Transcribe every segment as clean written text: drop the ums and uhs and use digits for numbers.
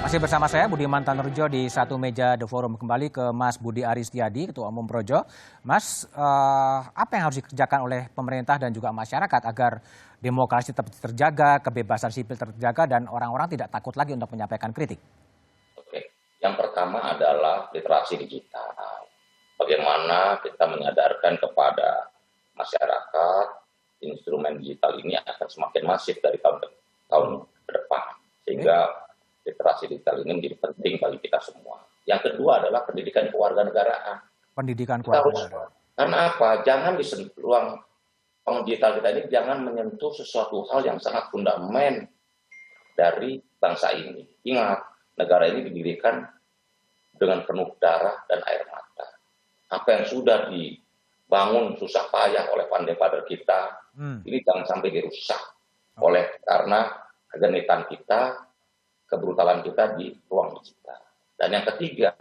Masih bersama saya Budiman Tanurjo di satu meja The Forum. Kembali ke Mas Budi Aristiadi, Ketua Umum Projo. Mas, apa yang harus dikerjakan oleh pemerintah dan juga masyarakat agar demokrasi tetap terjaga, kebebasan sipil terjaga, dan orang-orang tidak takut lagi untuk menyampaikan kritik? Oke, yang pertama adalah literasi digital. Bagaimana kita menyadarkan kepada masyarakat instrumen digital ini akan semakin masif dari tahun ke depan, sehingga literasi digital ini menjadi penting bagi kita semua. Yang kedua adalah pendidikan kewarganegaraan. Pendidikan kewarganegaraan. Karena apa? Jangan disentuh ruang digital kita ini, jangan menyentuh sesuatu hal yang sangat fundamental dari bangsa ini. Ingat, negara ini didirikan dengan penuh darah dan air mata. Apa yang sudah dibangun susah payah oleh pandai-pandai kita, ini jangan sampai dirusak karena kegenitan kita, kebrutalan kita di ruang digital. Dan yang ketiga,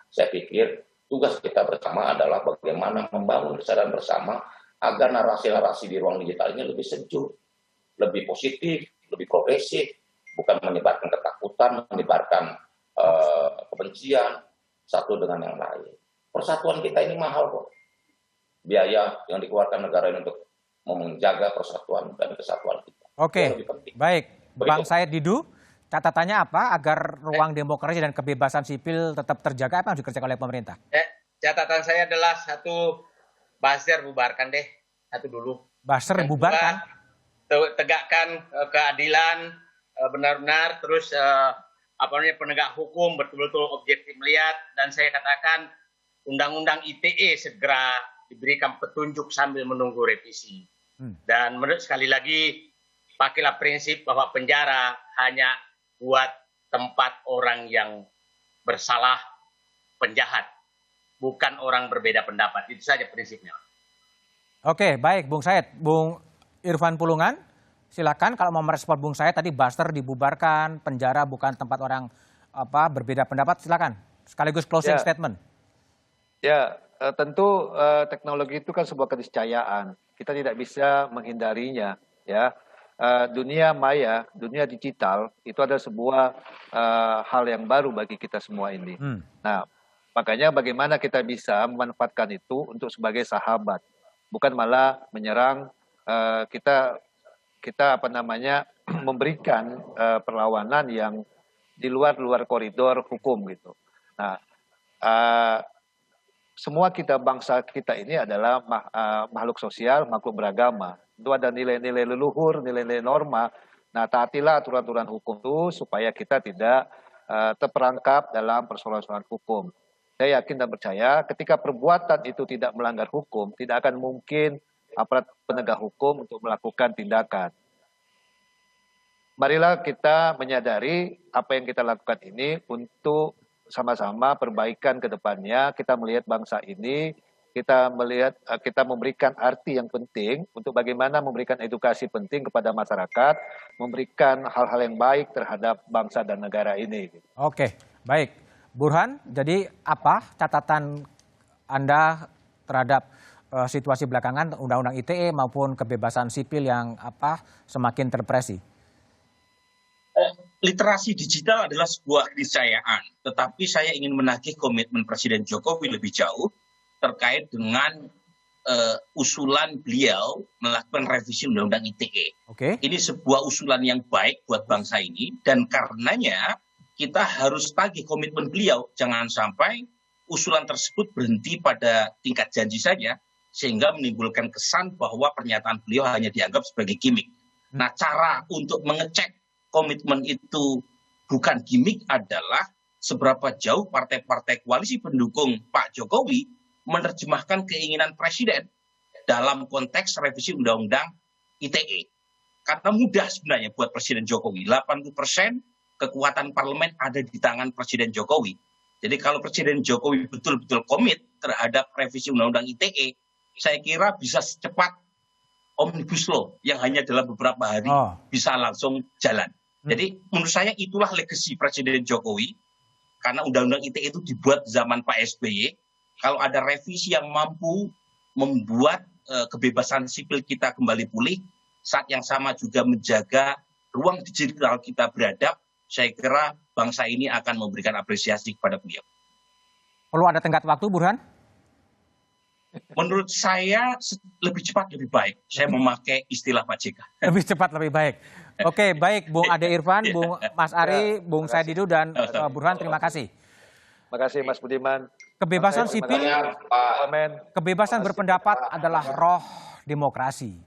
saya pikir tugas kita bersama adalah bagaimana membangun kesadaran bersama agar narasi-narasi di ruang digital ini lebih sejuk, lebih positif, lebih progresif, bukan menyebarkan ketakutan, menyebarkan kebencian satu dengan yang lain. Persatuan kita ini mahal kok. Biaya yang dikeluarkan negara ini untuk menjaga persatuan dan kesatuan kita. Oke, baik. Bang Said Didu, catatannya apa agar ruang demokrasi dan kebebasan sipil tetap terjaga? Apa yang harus dikerjakan oleh pemerintah? Catatan saya adalah satu, Buzzer bubarkan deh, satu dulu. Buzzer bubarkan? Tegakkan keadilan benar-benar, terus penegak hukum betul-betul objektif melihat, dan saya katakan Undang-Undang ITE segera diberikan petunjuk sambil menunggu revisi. Dan menurut sekali lagi, pakailah prinsip bahwa penjara hanya buat tempat orang yang bersalah, penjahat, bukan orang berbeda pendapat. Itu saja prinsipnya. Oke, baik Bung Said. Bung Irfan Pulungan, silakan kalau mau merespon Bung Said tadi, Buzzer dibubarkan, penjara bukan tempat orang berbeda pendapat, silakan. Sekaligus closing statement. Ya, tentu teknologi itu kan sebuah keniscayaan. Kita tidak bisa menghindarinya, ya. Dunia maya, dunia digital itu adalah sebuah hal yang baru bagi kita semua ini. Nah, makanya bagaimana kita bisa memanfaatkan itu untuk sebagai sahabat, bukan malah menyerang. Kita memberikan perlawanan yang di luar koridor hukum gitu. Nah, semua kita, bangsa kita ini adalah makhluk sosial, makhluk beragama. Itu ada nilai-nilai leluhur, nilai-nilai norma. Nah, taatilah aturan-aturan hukum itu supaya kita tidak terperangkap dalam persoalan-persoalan hukum. Saya yakin dan percaya ketika perbuatan itu tidak melanggar hukum, tidak akan mungkin aparat penegak hukum untuk melakukan tindakan. Marilah kita menyadari apa yang kita lakukan ini untuk sama-sama perbaikan ke depannya. Kita melihat bangsa ini, kita memberikan arti yang penting untuk bagaimana memberikan edukasi penting kepada masyarakat, memberikan hal-hal yang baik terhadap bangsa dan negara ini. Oke, baik. Burhan, jadi apa catatan Anda terhadap situasi belakangan Undang-Undang ITE maupun kebebasan sipil yang semakin terpresi? Literasi digital adalah sebuah keniscayaan, tetapi saya ingin menagih komitmen Presiden Jokowi lebih jauh terkait dengan usulan beliau melakukan revisi Undang-Undang ITE. Ini sebuah usulan yang baik buat bangsa ini, dan karenanya kita harus tagih komitmen beliau. Jangan sampai usulan tersebut berhenti pada tingkat janji saja, sehingga menimbulkan kesan bahwa pernyataan beliau hanya dianggap sebagai gimmick. Nah, cara untuk mengecek komitmen itu bukan gimmick adalah seberapa jauh partai-partai koalisi pendukung Pak Jokowi menerjemahkan keinginan Presiden dalam konteks revisi Undang-Undang ITE. Karena mudah sebenarnya buat Presiden Jokowi, 80% kekuatan parlemen ada di tangan Presiden Jokowi. Jadi kalau Presiden Jokowi betul-betul komit terhadap revisi Undang-Undang ITE, saya kira bisa secepat Omnibus Law yang hanya dalam beberapa hari bisa langsung jalan. Jadi menurut saya itulah legasi Presiden Jokowi, karena Undang-Undang ITE itu dibuat zaman Pak SBY. Kalau ada revisi yang mampu membuat kebebasan sipil kita kembali pulih, saat yang sama juga menjaga ruang digital kita beradab, saya kira bangsa ini akan memberikan apresiasi kepada beliau. Perlu ada tenggat waktu, Burhan? Menurut saya lebih cepat lebih baik. Saya memakai istilah Pak JK. Lebih cepat lebih baik. Oke, baik Bung Ade Irfan, Bung Mas Ari, Bung Said Didu dan Burhan, terima kasih. Terima kasih Mas Budiman. Kebebasan sipil, Amin. kebebasan berpendapat adalah roh demokrasi.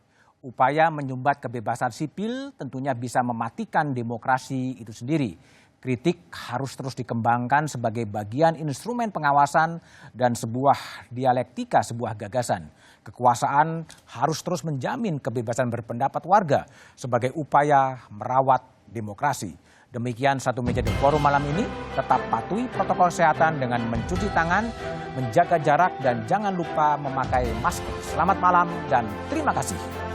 Upaya menyumbat kebebasan sipil tentunya bisa mematikan demokrasi itu sendiri. Kritik harus terus dikembangkan sebagai bagian instrumen pengawasan dan sebuah dialektika, sebuah gagasan. Kekuasaan harus terus menjamin kebebasan berpendapat warga sebagai upaya merawat demokrasi. Demikian Satu Meja The Forum malam ini. Tetap patuhi protokol kesehatan dengan mencuci tangan, menjaga jarak, dan jangan lupa memakai masker. Selamat malam dan terima kasih.